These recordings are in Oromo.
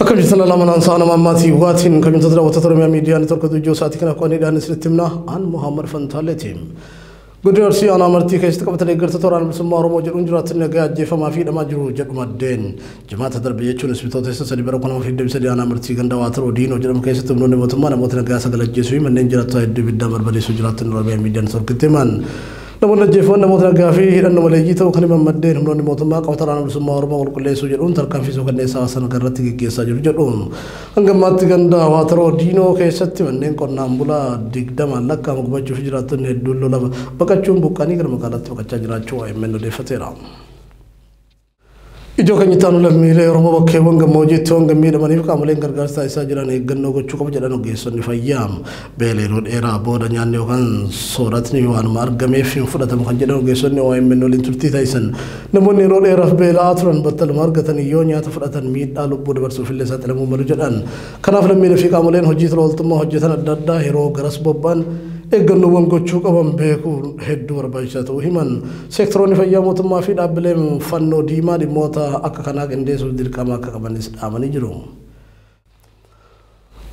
أكمل جسنا لما ننسانا ماماتي واتين كم تدرى وتطرم يا ميديا نترك دجو ساعتنا قاني دان سلتمنا عن محمد فنتالتيم قدر سي أنا مرتي كيست كم تلقى تطران بسمة رموج الأنجرات النجاة جيف ما في دم جرو جك مدين جماعة تربية شو نسبته تحس سلي بركنا في الدم سلي أنا مرتي كندا واتر ودين وجرم كيست تمنون بتمان موتنا جالس على الجسوي من نجرات تايد بدم بربلي سجرات الربيع ميديا نترك تمان نمون الجيفون نموت نقافي لأنه ملاجيته وخلي من مدين هم لون موت ما قطران بسمة ربع والكل يسوجرون تركان في سوق الناس أصلا قررت كيسا جرجرون أنكم ما تكندا واتر ودينو كيست من نين كنا مبلا دقدام الله كم قبض فجرات الندول لا بكتشوم بكاني كرم قالت بكتش جرات شو منو دفتيرام Ijo kan nyitanu la mile romo bakke wonga moje tonga mile mani ka mulen gargar sa isa jirane ganno go chuko jada no geso ni fayam bele rod era boda nyanne kan sorat ni wan mar game fim fudata mo kan jada no geso ni o emno lin turti taysan namo ni rod era bele atron batal mar gatani yonya ta fudatan mi dalu bod bar so fille sa tele mo mar jadan kana flam mile fi ka mulen hojit rol tuma hojatan dadda hero garas bobban eganno wongo chuko bambe ko heddu warbaysatu himan sektoroni fayamotu ma fi dablem fanno dima di mota akka kana gende so dir kama akka kabanis amani jiro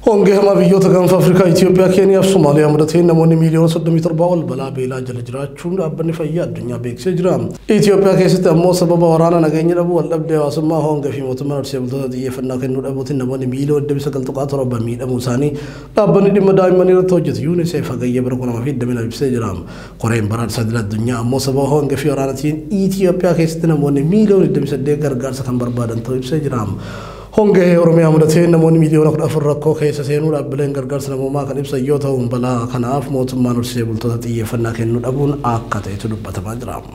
honge hama biyota kan Afrika Ethiopia Kenya Somalia mudate namoni milyon 3 bawl bala bela jalajrachu abani fayya dunya bekse jram Ethiopia kesita mo sababa warana nagenya dabu walabde wasma honge fi mutmar sebulta yefna kanu dabutin namoni milyon de bisakal tuqat rabba mi da musani abani dim daimani rtojit UNICEF gayya barkona ma fi demina bekse jram qorayn barat sadla dunya mo sababa honge fi warana tin Ethiopia kesita namoni milyon de bisade gargar sakan barbadan to bekse jram honge oromia mudate namoni milyon ak afrakko kaysa senu dablen gargar sanamo ma kan ibsa yota bala kana af mutman nur sebulta yefna kanu dabun akkata itu dubata madram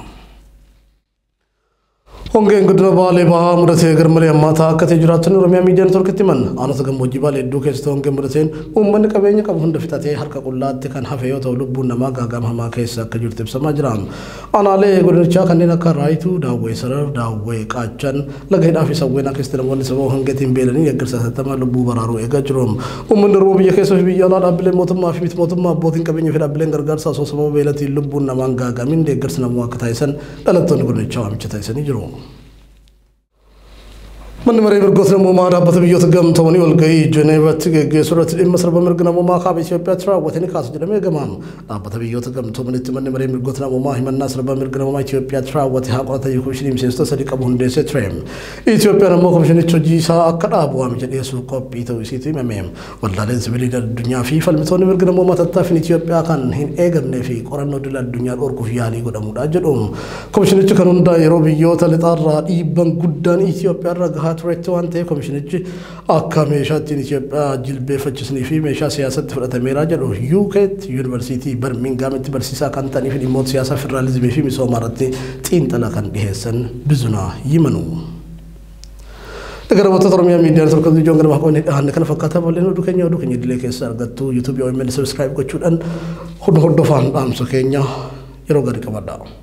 honge ngudna bale ba mudate garmale amma ta akkate juratun oromia media network timan ana sagam mojibale duke stonge mudaten umman qabenya qab hunda fitate harka qullatte kan hafe yota lubun nama gagam hama kaysa ka jurtib samajram ana le gudna kanina ka raitu dawe sarar dawe qachan lagay dafi sawena kistena woni sabo honge timbelani yagarsa tama lubu bararu egajrom umman robo biye kaysa bi yana dable motuma fi motuma botin qabenya fi dable gargarsa so sabo belati lubun nama gagam inde garsna mo akataysan dalaton gudna chawam chitaysan jiro من مريم القصر ممارا بثبيوت قم توني والقي جنيفة تجي سورة المصر بمرقنا مما خابي شيء بترا وثني كاس جرمي قمام بثبيوت قم توني تمني مريم القصر مما هم الناس بمرقنا مما شيء بترا وثها قطع يخشني مسيست صديق أبون ديس تريم إثيوبيا نموكم شنو تجي ساعة كراب وامجد يسوق بيتو يسيتي مميم والله لازم بلي الدنيا في فالمتوني مرقنا مما تتفني إثيوبيا كان هن إيجر نفي قرن ندل الدنيا الأوركو فيالي قد أموداجدهم كم شنو تكنون دايرو بيوت لتارا إيبان قدان إثيوبيا رجها تريتوان تي كوميشنج أكا ميشاتين إثيوبيا جلبة فجسني في ميشا سياسة فرقة ميراجل يوكيت يونيفرسيتي برمنغهام تبرسيسا كان تاني في الموت سياسة فيدراليزم في مسومارتي تين تلاقن بهسن بزنا يمنو تقرأ وتطرم يا ميديا نترك الفيديو عندنا محكومين هناك نفكرتها بلينو دوكني دليك سارقتو يوتيوب يوم من سبسكرايب كتشود أن خد فان أمسكينيا يروق عليك بعدا